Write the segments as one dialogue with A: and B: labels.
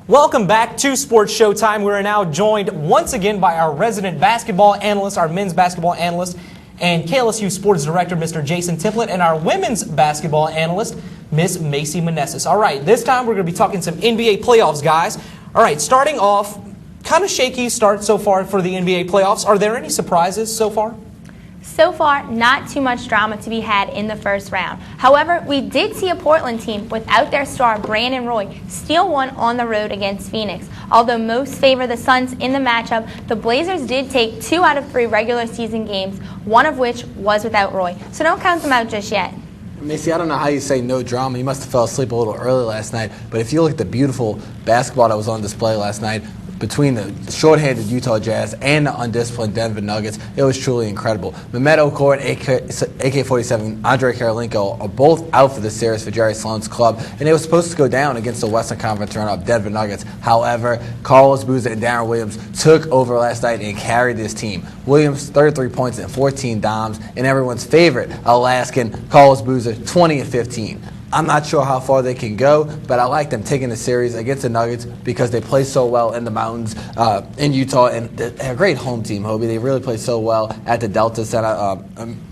A: Welcome back to Sports Showtime. We are now joined once again by our resident basketball analyst, our men's basketball analyst, and KLSU Sports Director, Mr. Jason Templett, and our women's basketball analyst, Miss Macy Manessis. All right, this time we're going to be talking some NBA playoffs, guys. All right, starting off, kind of shaky start so far for the NBA playoffs. Are there any surprises so far?
B: So far, not too much drama to be had in the first round. However, we did see a Portland team without their star Brandon Roy steal one on the road against Phoenix. Although most favor the Suns in the matchup, the Blazers did take 2 out of 3 regular season games, one of which was without Roy. So don't count them out just yet.
C: Macy, I don't know how you say no drama. You must have fell asleep a little early last night. But if you look at the beautiful basketball that was on display last night, between the short-handed Utah Jazz and the undisciplined Denver Nuggets, it was truly incredible. Mehmet Okur and AK-47 Andre Karolinko are both out for the series for Jerry Sloan's club, and they were supposed to go down against the Western Conference runner-up Denver Nuggets. However, Carlos Boozer and Darren Williams took over last night and carried this team. Williams, 33 points and 14 dimes, and everyone's favorite Alaskan, Carlos Boozer, 20 and 15. I'm not sure how far they can go, but I like them taking the series against the Nuggets because they play so well in the mountains in Utah, and they're a great home team, Hobie. They really play so well at the Delta Center,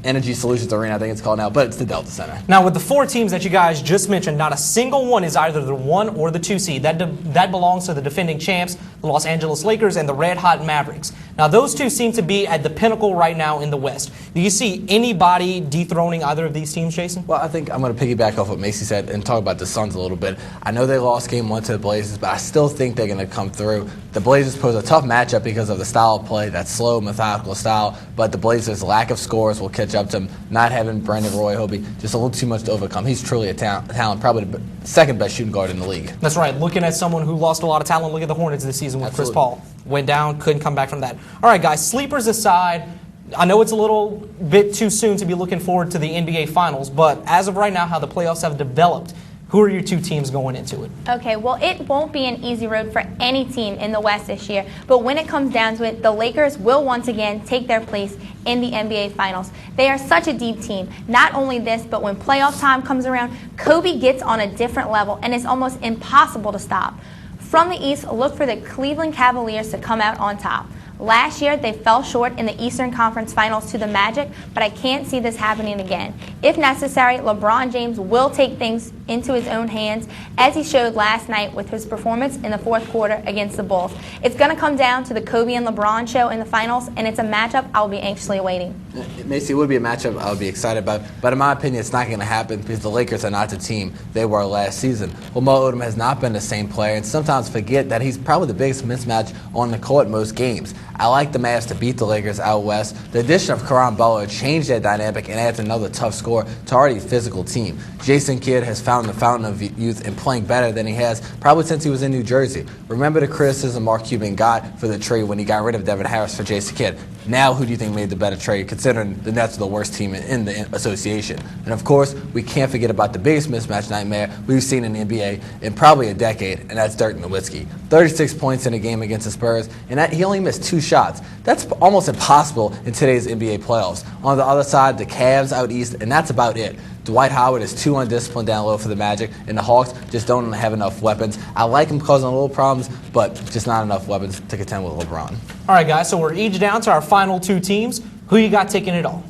C: Energy Solutions Arena, I think it's called now, but it's the Delta Center.
A: Now, with the 4 teams that you guys just mentioned, not a single one is either the 1 or the 2 seed. That belongs to the defending champs, the Los Angeles Lakers, and the Red Hot Mavericks. Now, those 2 seem to be at the pinnacle right now in the West. Do you see anybody dethroning either of these teams, Jason?
C: Well, I think I'm going to piggyback off what Macy said and talk about the Suns a little bit. I know they lost game 1 to the Blazers, but I still think they're going to come through. The Blazers pose a tough matchup because of the style of play, that slow, methodical style, but the Blazers' lack of scores will catch up to them. Not having Brandon Roy, Hobie, just a little too much to overcome. He's truly a talent, probably the second best shooting guard in the league.
A: That's right. Looking at someone who lost a lot of talent, look at the Hornets this season with
C: Absolutely.
A: Chris Paul. Went down, couldn't come back from that. All right, guys, sleepers aside, I know it's a little bit too soon to be looking forward to the NBA Finals, but as of right now, how the playoffs have developed, who are your 2 teams going into it?
B: Okay, well, it won't be an easy road for any team in the West this year, but when it comes down to it, the Lakers will once again take their place in the NBA Finals. They are such a deep team. Not only this, but when playoff time comes around, Kobe gets on a different level, and it's almost impossible to stop. From the East, look for the Cleveland Cavaliers to come out on top. Last year, they fell short in the Eastern Conference Finals to the Magic, but I can't see this happening again. If necessary, LeBron James will take things into his own hands, as he showed last night with his performance in the 4th quarter against the Bulls. It's going to come down to the Kobe and LeBron show in the finals, and it's a matchup I'll be anxiously awaiting.
C: Macy, it would be a matchup I would be excited about, but in my opinion, it's not going to happen because the Lakers are not the team they were last season. Lamar Odom has not been the same player, and sometimes forget that he's probably the biggest mismatch on the court most games. I like the Mavs to beat the Lakers out west. The addition of Caron Butler changed that dynamic and adds another tough scorer to already physical team. Jason Kidd has found the fountain of youth and playing better than he has probably since he was in New Jersey. Remember the criticism Mark Cuban got for the trade when he got rid of Devin Harris for Jason Kidd. Now, who do you think made the better trade, considering the Nets are the worst team in the association? And, of course, we can't forget about the biggest mismatch nightmare we've seen in the NBA in probably a decade, and that's Dirk Nowitzki. 36 points in a game against the Spurs, and he only missed 2 shots. That's almost impossible in today's NBA playoffs. On the other side, the Cavs out east, and that's about it. Dwight Howard is too undisciplined down low for the Magic, and the Hawks just don't have enough weapons. I like him causing a little problems, but just not enough weapons to contend with LeBron.
A: All right, guys, so we're each down to our final 2 teams. Who you got taking it all?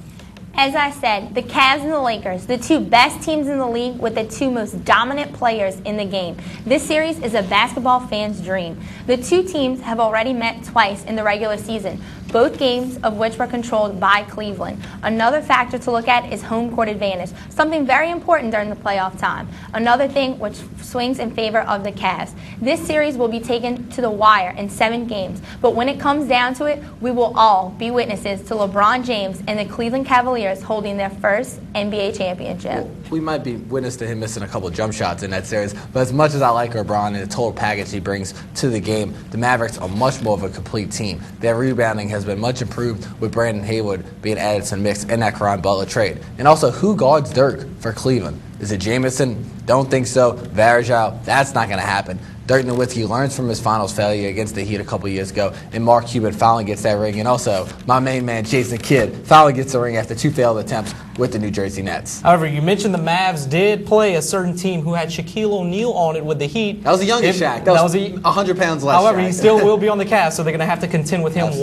B: As I said, the Cavs and the Lakers, the 2 best teams in the league with the 2 most dominant players in the game. This series is a basketball fan's dream. The 2 teams have already met twice in the regular season, both games of which were controlled by Cleveland. Another factor to look at is home court advantage, something very important during the playoff time. Another thing which swings in favor of the Cavs. This series will be taken to the wire in 7 games, but when it comes down to it, we will all be witnesses to LeBron James and the Cleveland Cavaliers holding their first NBA championship.
C: Well, we might be witness to him missing a couple of jump shots in that series, but as much as I like LeBron and the total package he brings to the game, the Mavericks are much more of a complete team. Their rebounding has been much improved with Brandon Hayward being added to the mix in that Caron Butler trade. And also, who guards Dirk for Cleveland? Is it Jamison? Don't think so. Varejao? That's not going to happen. Dirk Nowitzki learns from his finals failure against the Heat a couple years ago, and Mark Cuban finally gets that ring. And also, my main man, Jason Kidd, finally gets the ring after 2 failed attempts with the New Jersey Nets.
A: However, you mentioned the Mavs did play a certain team who had Shaquille O'Neal on it with the Heat.
C: That was the youngest Shaq. That was 100 pounds less.
A: However,
C: Shaq.
A: he still will be on the cast, so they're going to have to contend with him.